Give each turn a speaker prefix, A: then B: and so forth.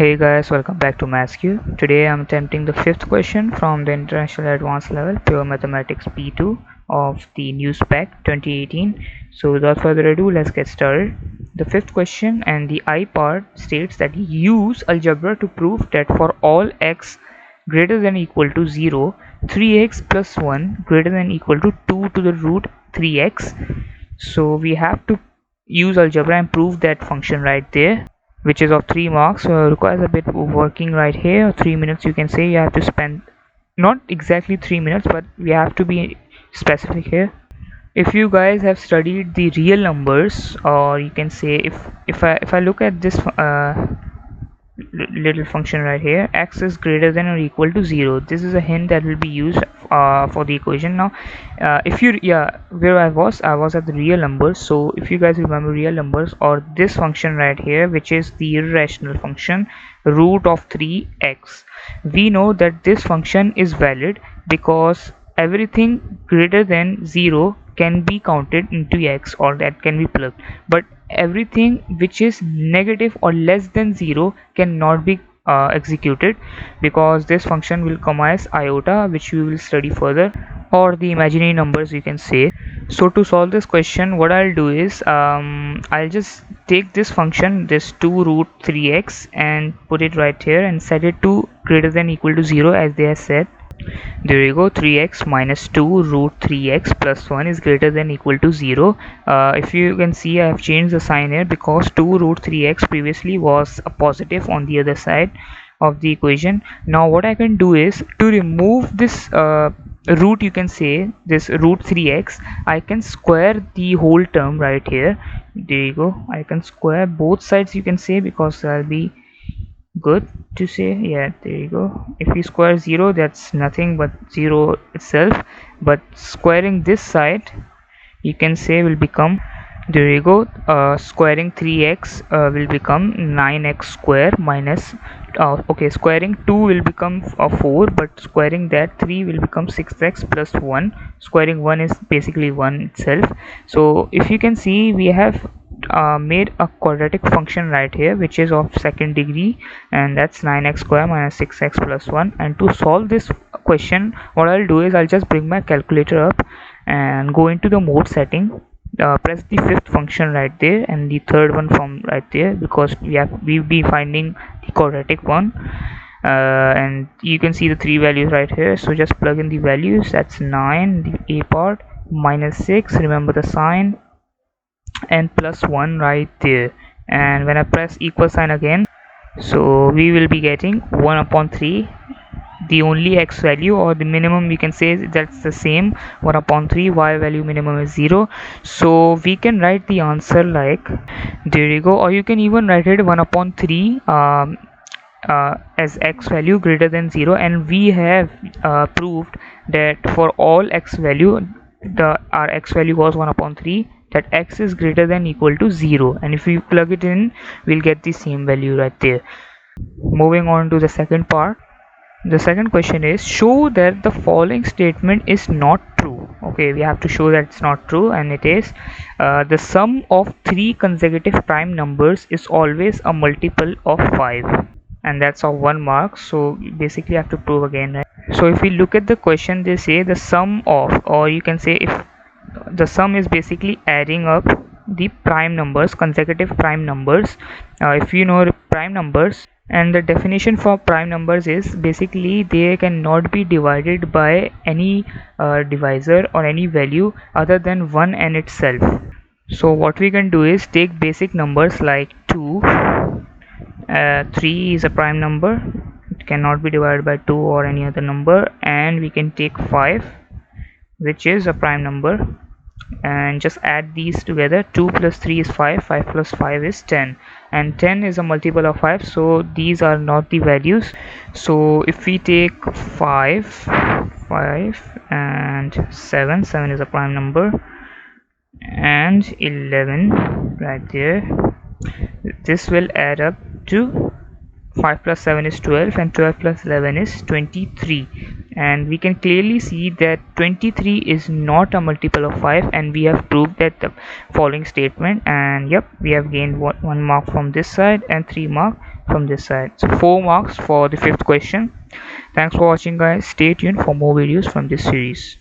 A: Hey guys, welcome back to MathsQ. Today I'm attempting the fifth question from the International Advanced Level Pure Mathematics P2 of the new spec 2018. So without further ado, let's get started. The fifth question and the I part states that use algebra to prove that for all x greater than or equal to 0, 3x plus 1 greater than or equal to 2 to the root 3x. So we have to use algebra and prove that function right there, which is of 3 marks. So it requires a bit of working right here. 3 minutes, you can say. You have to spend not exactly 3 minutes, but we have to be specific here. If you guys have studied the real numbers, or you can say if I look at this little function right here, x is greater than or equal to 0, this is a hint that will be used for the equation. Now if you where I was at the real numbers. So if you guys remember real numbers, or this function right here, which is the irrational function root of 3x, we know that this function is valid because everything greater than 0 can be counted into x, or that can be plugged, but everything which is negative or less than 0 cannot be executed, because this function will come as iota, which we will study further, or the imaginary numbers, you can say. So to solve this question, what I'll do is I'll just take this function, this 2 root 3x, and put it right here and set it to greater than or equal to 0 as they have said. There you go. 3x minus 2 root 3x plus 1 is greater than or equal to 0. If you can see, I have changed the sign here because 2 root 3x previously was a positive on the other side of the equation. Now what I can do is to remove this root, you can say this root 3x, I can square the whole term right here. There you go. I can square both sides, you can say, because I'll be good to say. Yeah, there you go. If you square 0, that's nothing but 0 itself, but squaring this side, you can say, will become, there you go, squaring 3x will become 9x square minus okay, squaring 2 will become 4, but squaring that 3 will become 6x plus 1. Squaring 1 is basically 1 itself. So if you can see, we have made a quadratic function right here, which is of second degree, and that's 9x square minus 6x plus 1. And to solve this question, what I'll do is I'll just bring my calculator up and go into the mode setting, press the fifth function right there and the third one from right there, because we'll be finding the quadratic one, and you can see the three values right here. So just plug in the values. That's 9, the a part, minus 6, remember the sign, and plus 1 right there. And when I press equal sign again, so we will be getting 1 upon 3, the only x value, or the minimum, we can say that's the same, 1 upon 3. Y value minimum is 0. So we can write the answer like, there you go, or you can even write it 1 upon 3 as x value greater than 0. And we have proved that for all x value, our x value was 1 upon 3, that x is greater than or equal to 0, and if we plug it in, we'll get the same value right there. Moving on to the second part. The second question is, show that the following statement is not true. Okay, we have to show that it's not true, and it is the sum of 3 consecutive prime numbers is always a multiple of 5, and that's of 1 mark. So basically I have to prove again, right? So if we look at the question, they say the sum of, or you can say, if the sum is basically adding up the prime numbers, consecutive prime numbers. If you know prime numbers, and the definition for prime numbers is basically they cannot be divided by any divisor or any value other than 1 and itself. So what we can do is take basic numbers like 2, 3 is a prime number, it cannot be divided by 2 or any other number, and we can take 5, which is a prime number, and just add these together. 2 plus 3 is 5, 5 plus 5 is 10, and 10 is a multiple of 5, so these are not the values. So if we take 5 and 7, 7 is a prime number, and 11 right there, this will add up to 5 plus 7 is 12, and 12 plus 11 is 23, and we can clearly see that 23 is not a multiple of 5, and we have proved that the following statement. And yep, we have gained 1 mark from this side and 3 mark from this side. So 4 marks for the fifth question. Thanks for watching, guys. Stay tuned for more videos from this series.